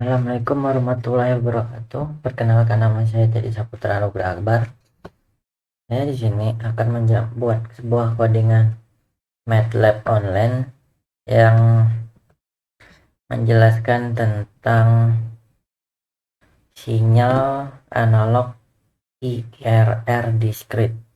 Assalamualaikum warahmatullahi wabarakatuh. Perkenalkan, nama saya Teddy Saputra Nugra Akbar. Saya di sini akan membuat sebuah codingan MATLAB online yang menjelaskan tentang sinyal analog IRR discrete.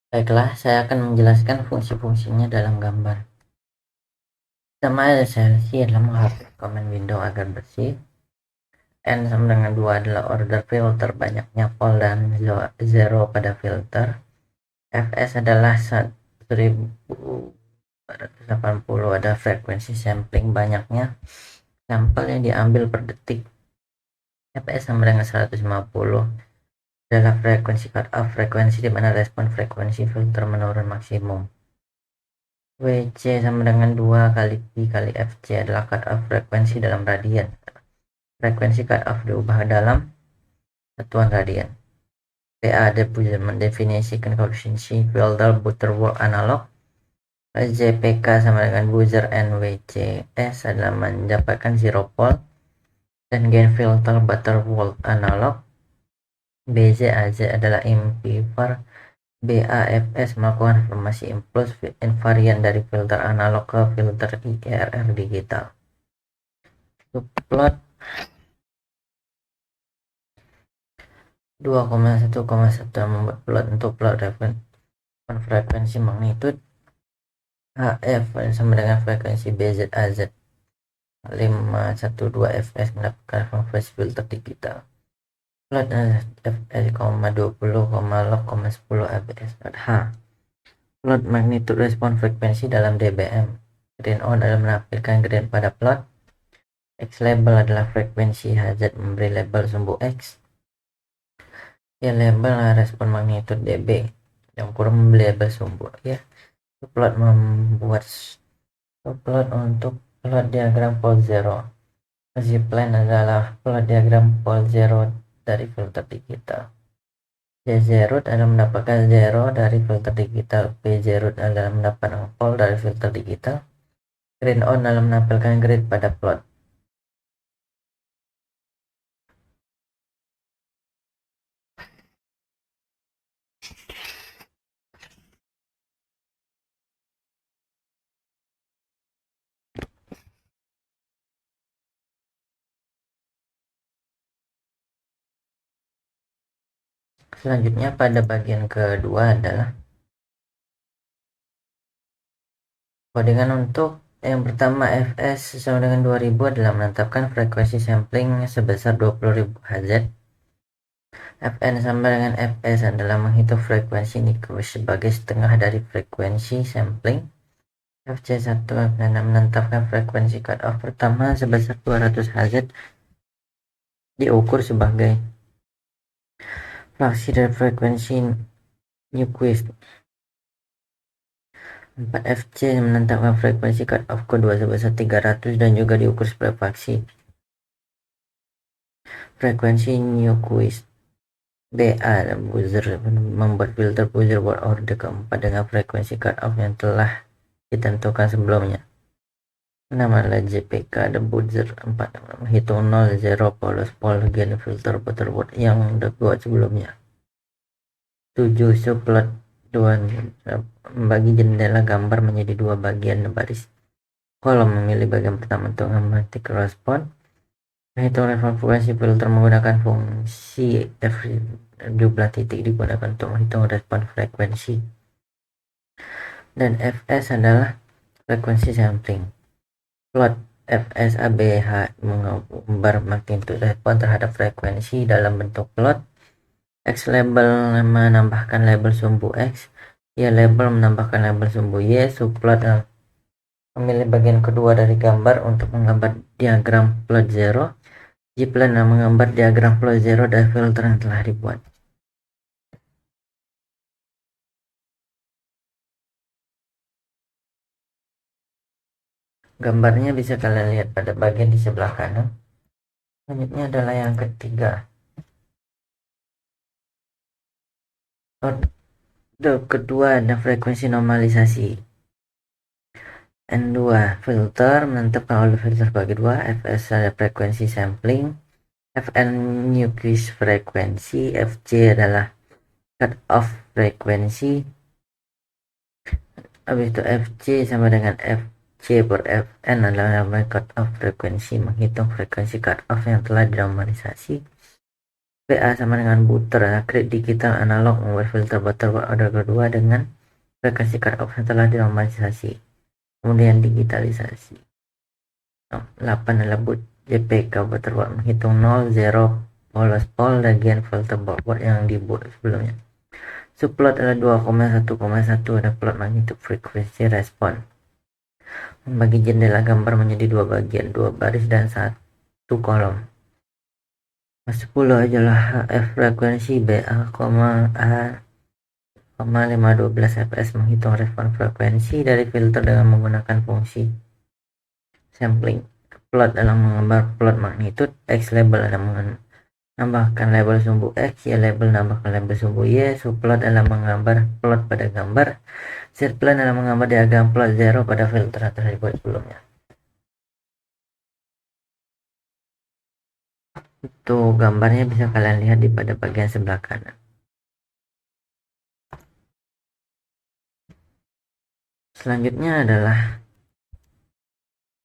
Baiklah, saya akan menjelaskan fungsi-fungsinya dalam gambar. Pertama, esensi adalah menghapus komen window agar bersih. N sama dengan 2 adalah order filter, banyaknya pole dan zero pada filter. Fs adalah 1480, ada frekuensi sampling, banyaknya sampel yang diambil per detik. Fs sama dengan 150 adalah frekuensi cut off, frekuensi di mana respon frekuensi filter menurun maksimum. Wc sama dengan 2 kali pi kali Fc adalah cut off frekuensi dalam radian. Frekuensi cut off diubah dalam satuan radian. PA mendefinisikan koefisiensi filter Butterworth analog. JPK sama dengan buzzer NWCS adalah mendapatkan zero pole dan gain filter Butterworth analog. BZAZ adalah impeller. BAFS melakukan formasi impuls invarian dari filter analog ke filter IRR digital. Plot 2,1,1 membuat plot untuk plot frekuensi magnitud HF sama dengan frekuensi BZAZ 512 Fs mendapatkan konversi filter digital. Plot Fs, 20, log, 10 ABS. H. Plot magnitude respon frekuensi dalam dBm. Green on adalah menampilkan green pada plot. X label adalah frekuensi, Hz memberi label sumbu X. Y label adalah respon magnitude dB yang kurang memberi label sumbu ya. Plot untuk plot diagram pole zero. Z-plane adalah plot diagram pole zero dari filter digital. Z0 adalah mendapatkan zero dari filter digital. P0 adalah mendapatkan pole dari filter digital. Green on adalah menampilkan grid pada plot. Selanjutnya pada bagian kedua adalah codingan untuk yang pertama fs sama dengan 2000 adalah menetapkan frekuensi sampling sebesar 20.000 Hz. Fn sama dengan fs adalah menghitung frekuensi Nyquist sebagai setengah dari frekuensi sampling. Fc1 adalah menetapkan frekuensi cutoff pertama sebesar 200 Hz diukur sebagai fraksi dari frekuensi Nyquist. 4fc menetapkan frekuensi cutoff kedua sebesar 300 dan juga diukur sebagai fraksi frekuensi Nyquist. BA buzzer membuat filter buzzer world order keempat dengan frekuensi cutoff yang telah ditentukan sebelumnya. Nama adalah JPK the buzzer 4 menghitung 0 0 polos pol gain filter butterworth yang dibuat sebelumnya. 7 subplot 2 membagi jendela gambar menjadi dua bagian baris kolom. Memilih bagian pertama untuk mengamati respon. Menghitung frekuensi filter menggunakan fungsi F jumlah titik digunakan untuk menghitung respon frekuensi, dan Fs adalah frekuensi sampling. Plot Fs ABH menggambar magnitude respon terhadap frekuensi dalam bentuk plot. X label menambahkan label sumbu X, Y label menambahkan label sumbu Y. Subplot memilih bagian kedua dari gambar untuk menggambar diagram plot zero. G-plan menggambar diagram plot zero dari filter yang telah dibuat. Gambarnya bisa kalian lihat pada bagian di sebelah kanan. Selanjutnya adalah yang ketiga. Kedua ada frekuensi normalisasi. N2 filter menentukan oleh filter bagi dua. Fs ada frekuensi sampling, Fn Nyquist frekuensi, Fc adalah cut off frekuensi. Habis itu Fc sama dengan Fc per Fn adalah namanya cut off frekuensi, menghitung frekuensi cut off yang telah dinormalisasi. PA sama dengan butter grid digital analog membuat filter butterworth order kedua dengan frekuensi cut off yang telah dinormalisasi. Kemudian digitalisasi. 8 adalah JPK butterworth menghitung 0 0 polos pol bagian filter butterworth yang dibuat sebelumnya. Subplot adalah 2,1,1 ada plot magnitude frekuensi respon. Membagi jendela gambar menjadi dua bagian, dua baris dan satu kolom. 10 adalah HF frekuensi BA, A 512 fps menghitung respon frekuensi dari filter dengan menggunakan fungsi sampling. Plot adalah menggambar plot magnitude. X label adalah menambahkan label sumbu X, Y label menambahkan label sumbu Y. Subplot adalah menggambar plot pada gambar. Z-plan adalah menggambar diagram plot zero pada filter yang telah dibuat sebelumnya. Itu gambarnya bisa kalian lihat di pada bagian sebelah kanan. Selanjutnya adalah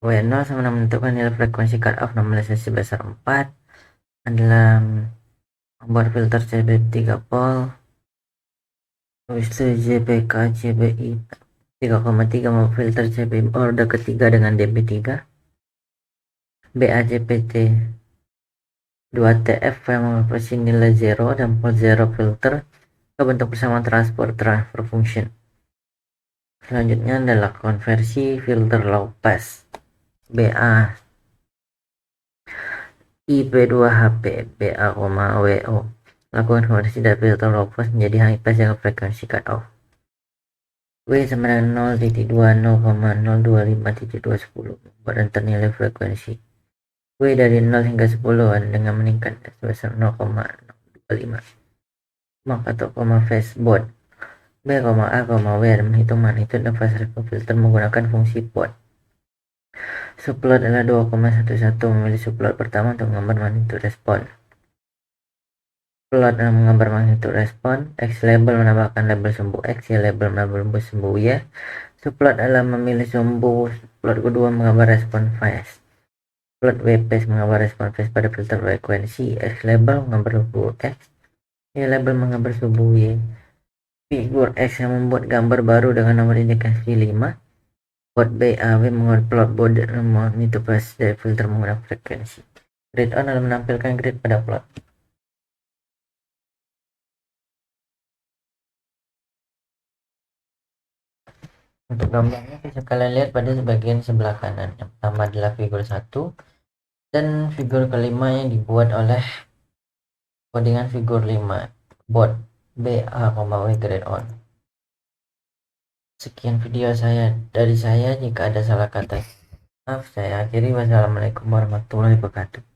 W0 sama menentukan nilai frekuensi cutoff normalisasi sebesar 4 adalah membuat filter CB3 pol. Habis itu JPK CBI 3,3 membuat filter CB order ketiga dengan DB3. BACPT 2TF yang mengoperasi nilai 0 dan pol 0 filter ke bentuk persamaan transfer function. Selanjutnya adalah konversi filter low pass BA IP2HP BA, WO. Lakukan konversi dari filter low pass menjadi high pass dengan frekuensi cutoff. W sama dengan 0.20, 0,025.210 membuat rentan nilai frekuensi. W dari 0 hingga 10 dengan meningkat sebesar 0,025. Maka atau phase board B, A, W menghitung magnitude dan phase response filter menggunakan fungsi plot. Subplot adalah 2,11 memilih subplot pertama untuk menggambar magnitude respon. Plot adalah menggambar magnitude respon. X label menambahkan label sumbu X, Y label menambahkan sumbu Y. Subplot adalah memilih sumbu plot kedua menggambar respon phase. Plot W phase menggambar respon phase pada filter frekuensi. X label menggambar sumbu X. Y label mengambil sebuah figur X yang membuat gambar baru dengan nomor indikasi 5. Bot BAW mengupload border itu pas dari filter menggunakan frekuensi. Grid on adalah menampilkan grid pada plot. Untuk gambarnya bisa kalian lihat pada bagian sebelah kanan. Yang pertama adalah figur 1 dan figur kelima yang dibuat oleh codingan figur 5 bot BA,W grade on. Sekian video dari saya, jika ada salah kata maaf saya akhiri. Wassalamualaikum warahmatullahi wabarakatuh.